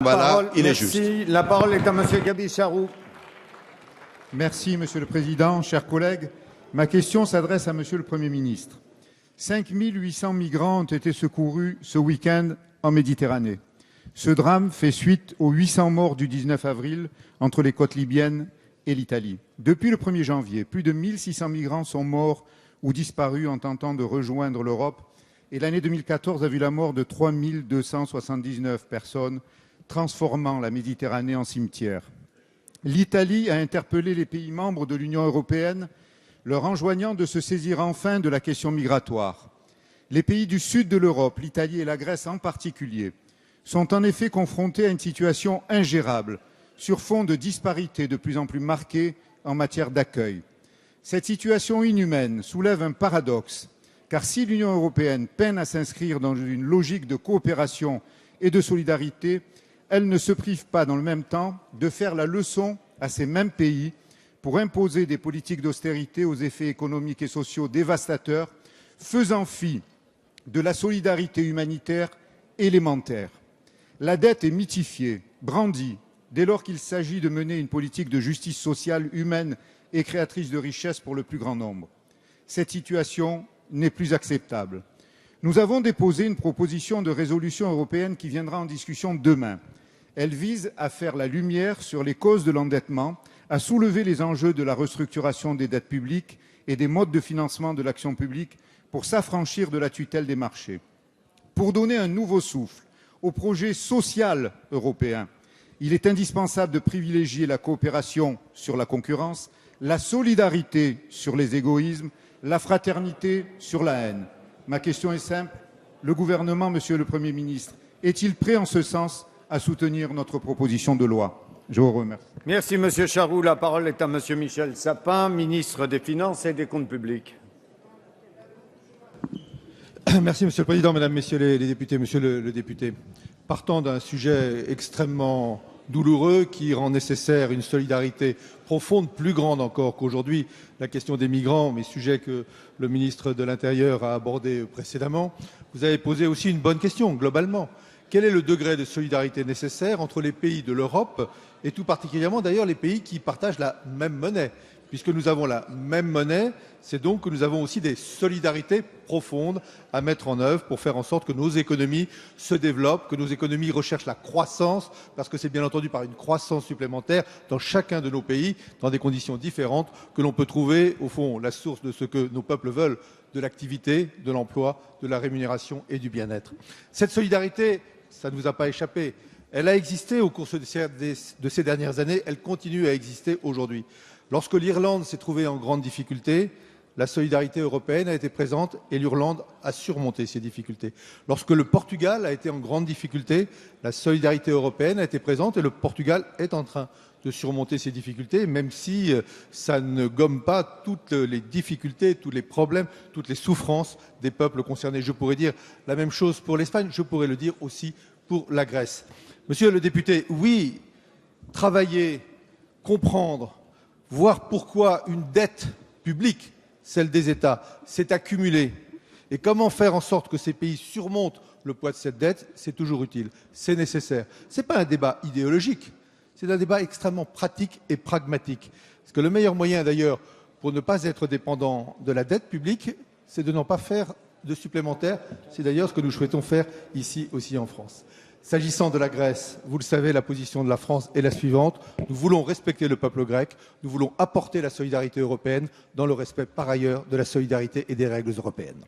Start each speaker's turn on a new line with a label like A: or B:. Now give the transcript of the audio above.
A: Voilà, il est juste.
B: Merci. La parole est à Monsieur Gaby Charroux.
C: Merci, Monsieur le Président. Chers collègues, ma question s'adresse à Monsieur le Premier ministre. 5 800 migrants ont été secourus ce week-end en Méditerranée. Ce drame fait suite aux 800 morts du 19 avril entre les côtes libyennes et l'Italie. Depuis le 1er janvier, plus de 1600 migrants sont morts ou disparus en tentant de rejoindre l'Europe. Et l'année 2014 a vu la mort de 3 279 personnes, transformant la Méditerranée en cimetière. L'Italie a interpellé les pays membres de l'Union européenne, leur enjoignant de se saisir enfin de la question migratoire. Les pays du sud de l'Europe, l'Italie et la Grèce en particulier, sont en effet confrontés à une situation ingérable, sur fond de disparités de plus en plus marquées en matière d'accueil. Cette situation inhumaine soulève un paradoxe, car si l'Union européenne peine à s'inscrire dans une logique de coopération et de solidarité, elle ne se prive pas dans le même temps de faire la leçon à ces mêmes pays pour imposer des politiques d'austérité aux effets économiques et sociaux dévastateurs, faisant fi de la solidarité humanitaire élémentaire. La dette est mythifiée, brandie, dès lors qu'il s'agit de mener une politique de justice sociale, humaine et créatrice de richesse pour le plus grand nombre. Cette situation n'est plus acceptable. Nous avons déposé une proposition de résolution européenne qui viendra en discussion demain. Elle vise à faire la lumière sur les causes de l'endettement, à soulever les enjeux de la restructuration des dettes publiques et des modes de financement de l'action publique pour s'affranchir de la tutelle des marchés. Pour donner un nouveau souffle au projet social européen, il est indispensable de privilégier la coopération sur la concurrence, la solidarité sur les égoïsmes, la fraternité sur la haine. Ma question est simple. Le gouvernement, Monsieur le Premier ministre, est-il prêt en ce sens à soutenir notre proposition de loi? Je vous remercie.
B: Merci, Monsieur Charroux. La parole est à Monsieur Michel Sapin, ministre des Finances et des Comptes publics.
D: Merci, Monsieur le Président, Mesdames, Messieurs les députés. Monsieur le député, partant d'un sujet extrêmement douloureux qui rend nécessaire une solidarité profonde, plus grande encore qu'aujourd'hui, la question des migrants, mais sujet que le ministre de l'Intérieur a abordé précédemment, vous avez posé aussi une bonne question, globalement. Quel est le degré de solidarité nécessaire entre les pays de l'Europe et tout particulièrement d'ailleurs les pays qui partagent la même monnaie? Puisque nous avons la même monnaie, c'est donc que nous avons aussi des solidarités profondes à mettre en œuvre pour faire en sorte que nos économies se développent, que nos économies recherchent la croissance, parce que c'est bien entendu par une croissance supplémentaire dans chacun de nos pays, dans des conditions différentes, que l'on peut trouver, au fond, la source de ce que nos peuples veulent, de l'activité, de l'emploi, de la rémunération et du bien-être. Cette solidarité, ça ne vous a pas échappé. Elle a existé au cours de ces dernières années, elle continue à exister aujourd'hui. Lorsque l'Irlande s'est trouvée en grande difficulté, la solidarité européenne a été présente et l'Irlande a surmonté ces difficultés. Lorsque le Portugal a été en grande difficulté, la solidarité européenne a été présente et le Portugal est en train de surmonter ces difficultés, même si ça ne gomme pas toutes les difficultés, tous les problèmes, toutes les souffrances des peuples concernés. Je pourrais dire la même chose pour l'Espagne, je pourrais le dire aussi pour la Grèce. Monsieur le député, oui, travailler, comprendre, voir pourquoi une dette publique, celle des États, s'est accumulée et comment faire en sorte que ces pays surmontent le poids de cette dette, c'est toujours utile, c'est nécessaire. Ce n'est pas un débat idéologique, c'est un débat extrêmement pratique et pragmatique. Parce que le meilleur moyen d'ailleurs pour ne pas être dépendant de la dette publique, c'est de n'en pas faire de supplémentaire. C'est d'ailleurs ce que nous souhaitons faire ici aussi en France. S'agissant de la Grèce, vous le savez, la position de la France est la suivante. Nous voulons respecter le peuple grec, nous voulons apporter la solidarité européenne dans le respect par ailleurs de la solidarité et des règles européennes.